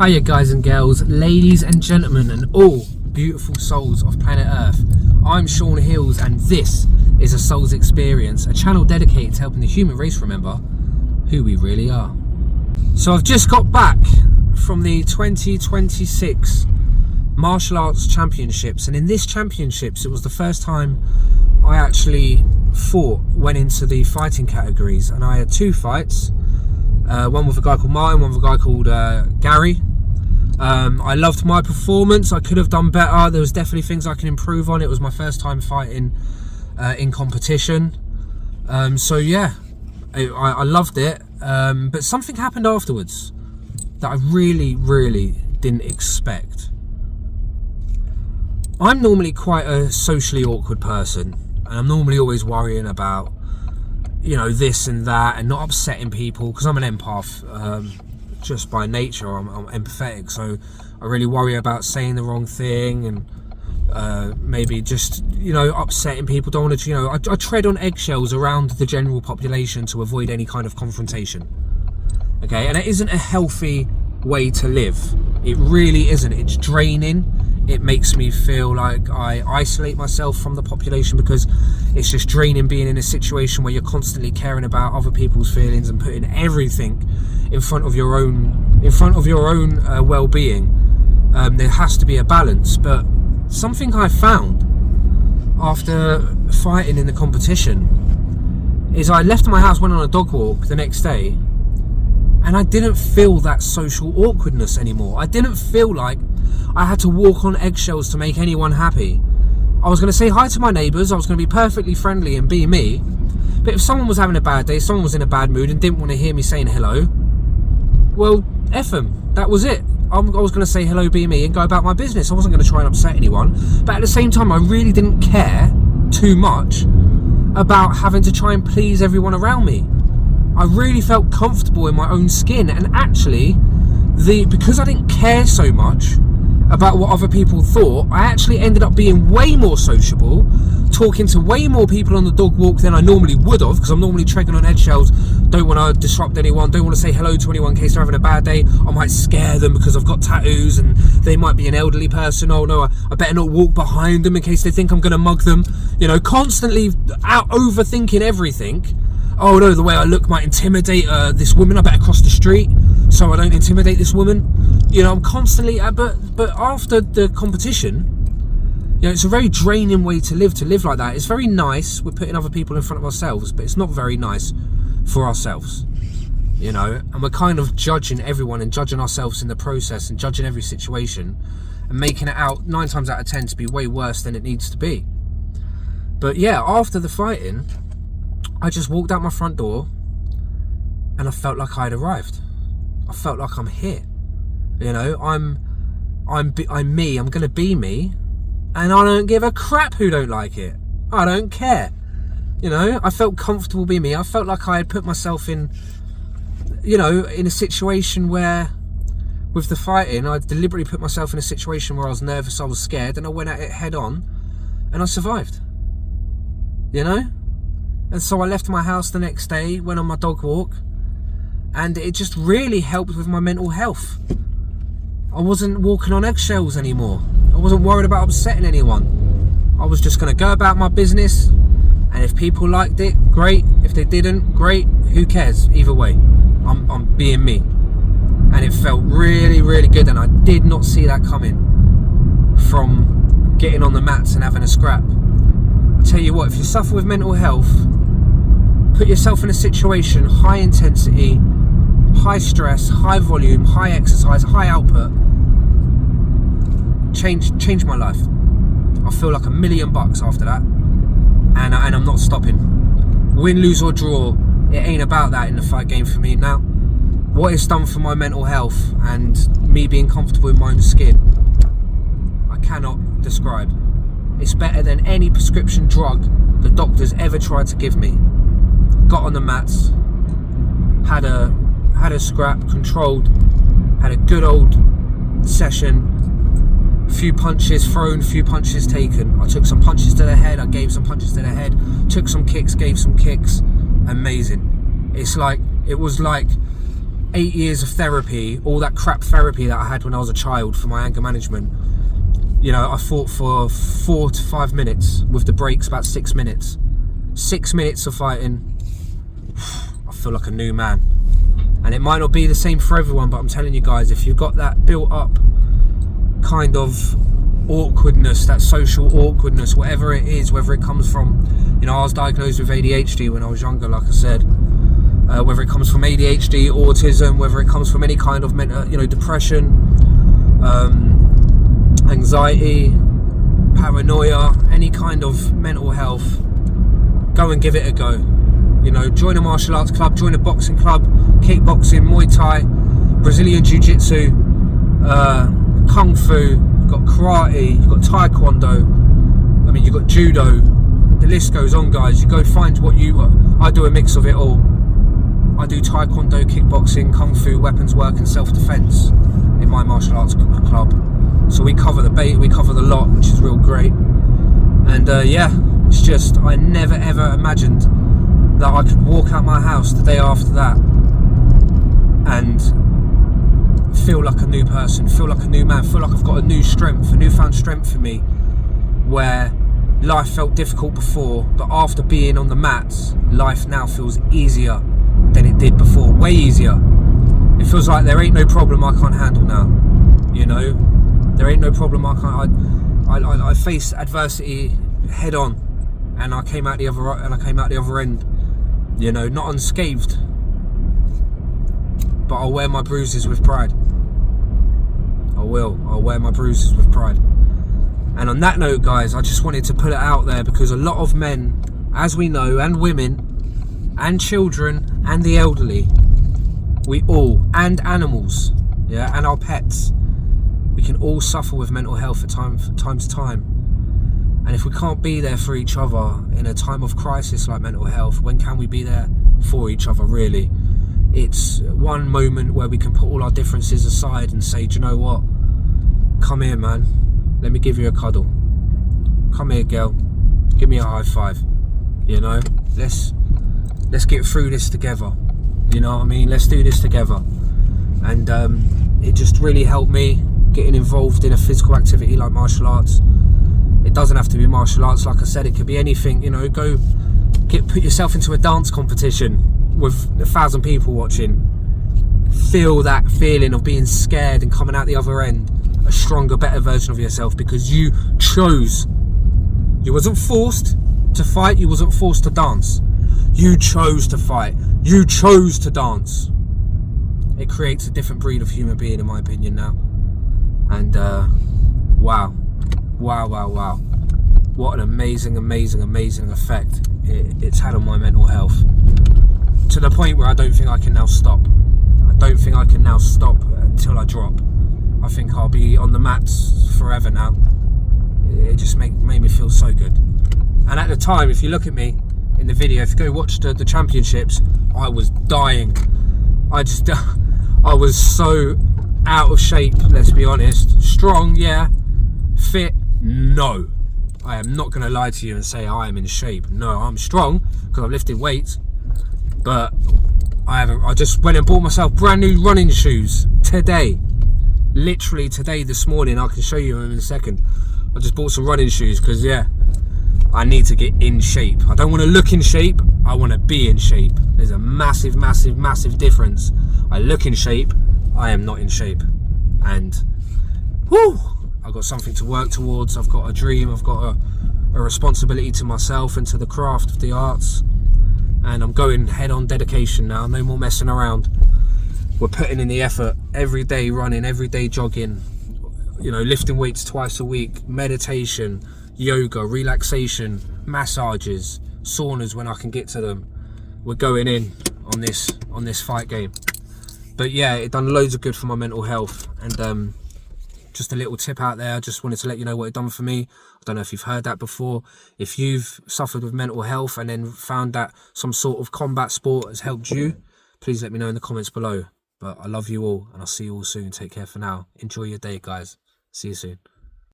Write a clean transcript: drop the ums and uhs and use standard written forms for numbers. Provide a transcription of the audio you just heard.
Hiya guys and girls, ladies and gentlemen, and all beautiful souls of planet Earth. I'm Sean Hills and this is A Soul's Experience, a channel dedicated to helping the human race remember who we really are. So I've just got back from the 2026 Martial Arts Championships, and in this championships it was the first time I actually went into the fighting categories, and I had two fights, one with a guy called Martin, one with a guy called Gary. I loved my performance. I could have done better. There was definitely things I can improve on. It was my first time fighting in competition, so yeah, I loved it, but something happened afterwards that I really didn't expect. I'm normally quite a socially awkward person, and I'm normally always worrying about, you know, this and that, and not upsetting people, because I'm an empath. Just by nature, I'm empathetic, so I really worry about saying the wrong thing and maybe just, you know, upsetting people. Don't want to, you know, I tread on eggshells around the general population to avoid any kind of confrontation. Okay, and it isn't a healthy way to live. It really isn't. It's draining. It makes me feel like I isolate myself from the population, because it's just draining being in a situation where you're constantly caring about other people's feelings and putting everything in front of your own well-being. There has to be a balance. But something I found after fighting in the competition is I left my house, went on a dog walk the next day, and I didn't feel that social awkwardness anymore. I didn't feel like I had to walk on eggshells to make anyone happy. I was going to say hi to my neighbours, I was going to be perfectly friendly and be me, but if someone was having a bad day, someone was in a bad mood and didn't want to hear me saying hello, well, F them. That was it. I was going to say hello, be me, and go about my business. I wasn't going to try and upset anyone, but at the same time I really didn't care too much about having to try and please everyone around me. I really felt comfortable in my own skin, and actually, because I didn't care so much about what other people thought, I actually ended up being way more sociable, talking to way more people on the dog walk than I normally would have, because I'm normally treading on eggshells, don't want to disrupt anyone, don't want to say hello to anyone in case they're having a bad day. I might scare them because I've got tattoos and they might be an elderly person. Oh no, I better not walk behind them in case they think I'm going to mug them. You know, constantly overthinking everything. Oh no, the way I look might intimidate this woman, I better cross the street so I don't intimidate this woman. You know, I'm constantly, but after the competition, you know, it's a very draining way to live like that. It's very nice, we're putting other people in front of ourselves, but it's not very nice for ourselves, you know, and we're kind of judging everyone and judging ourselves in the process and judging every situation and making it out 9 times out of 10 to be way worse than it needs to be. But yeah, after the fighting, I just walked out my front door and I felt like I'd arrived. I felt like I'm here. You know, I'm me, I'm gonna be me, and I don't give a crap who don't like it. I don't care. You know, I felt comfortable being me. I felt like I had put myself in, you know, in a situation where, with the fighting, I deliberately put myself in a situation where I was nervous, I was scared, and I went at it head on, and I survived. You know? And so I left my house the next day, went on my dog walk, and it just really helped with my mental health. I wasn't walking on eggshells anymore. I wasn't worried about upsetting anyone. I was just going to go about my business, and if people liked it, great. If they didn't, great. Who cares? Either way, I'm being me. And it felt really good, and I did not see that coming from getting on the mats and having a scrap. I tell you what, if you suffer with mental health, put yourself in a situation, high intensity, high stress, high volume, high exercise, high output. Change my life. I feel like $1 million after that, and I'm not stopping. Win, lose or draw, it ain't about that in the fight game for me now. What it's done for my mental health and me being comfortable in my own skin, I cannot describe. It's better than any prescription drug the doctors ever tried to give me. Got on the mats, had a scrap, controlled, had a good old session, few punches thrown, few punches taken. I took some punches to the head, I gave some punches to the head, took some kicks, gave some kicks. Amazing. It was like 8 years of therapy, all that crap therapy that I had when I was a child for my anger management, you know, I fought for 4 to 5 minutes with the breaks about 6 minutes. 6 minutes of fighting, I feel like a new man. And it might not be the same for everyone, but I'm telling you guys, if you've got that built up kind of awkwardness, that social awkwardness, whatever it is, whether it comes from, you know, I was diagnosed with ADHD when I was younger, like I said, whether it comes from ADHD, autism, whether it comes from any kind of mental, you know, depression, anxiety, paranoia, any kind of mental health, go and give it a go. You know, join a martial arts club, join a boxing club, kickboxing, Muay Thai, Brazilian Jiu-Jitsu, Kung Fu, you've got karate, you've got Taekwondo, I mean, you've got Judo, the list goes on, guys. You go find what you, I do a mix of it all. I do Taekwondo, kickboxing, Kung Fu, weapons work and self-defense in my martial arts club. So we cover the lot, which is real great. And yeah, it's just, I never ever imagined that I could walk out my house the day after that and feel like a new person, feel like a new man, feel like I've got a newfound strength for me, where life felt difficult before, but after being on the mats, life now feels easier than it did before, way easier. It feels like there ain't no problem I can't handle now, you know, there ain't no problem I can't, I faced adversity head on, and I came out the other end, you know, not unscathed, but I'll wear my bruises with pride. I'll wear my bruises with pride. And on that note, guys, I just wanted to put it out there, because a lot of men, as we know, and women, and children, and the elderly, we all, and animals, yeah, and our pets, we can all suffer with mental health at time to time. And if we can't be there for each other in a time of crisis like mental health, when can we be there for each other, really? It's one moment where we can put all our differences aside and say, do you know what? Come here, man. Let me give you a cuddle. Come here, girl. Give me a high five. You know? Let's get through this together. You know what I mean? Let's do this together. And it just really helped me getting involved in a physical activity like martial arts. It doesn't have to be martial arts, like I said, it could be anything, you know. Go put yourself into a dance competition with 1,000 people watching. Feel that feeling of being scared and coming out the other end a stronger, better version of yourself, because you chose. You wasn't forced to fight, you wasn't forced to dance. You chose to fight, you chose to dance. It creates a different breed of human being, in my opinion, now. And wow, what an amazing effect it's had on my mental health, to the point where I don't think I can now stop. I don't think I can now stop until I drop. I think I'll be on the mats forever now. It just made me feel so good. And at the time, if you look at me in the video, if you go watch the championships, I was dying. I was so out of shape, let's be honest. Strong, yeah. Fit, no. I am not going to lie to you and say I am in shape. No, I'm strong because I've lifted weights, but I just went and bought myself brand new running shoes today. Literally today, this morning. I can show you in a second. I just bought some running shoes because, yeah, I need to get in shape. I don't want to look in shape, I want to be in shape. There's a massive difference. I look in shape, I am not in shape. And whoo, I've got something to work towards. I've got a dream, I've got a responsibility to myself and to the craft of the arts, and I'm going head on dedication now. No more messing around. We're putting in the effort every day, running, every day jogging, you know, lifting weights twice a week, meditation, yoga, relaxation, massages, saunas when I can get to them. We're going in on this fight game. But yeah, it done loads of good for my mental health. And just a little tip out there, I just wanted to let you know what it done for me. I don't know if you've heard that before. If you've suffered with mental health and then found that some sort of combat sport has helped you, please let me know in the comments below. But I love you all, and I'll see you all soon. Take care for now. Enjoy your day, guys. See you soon.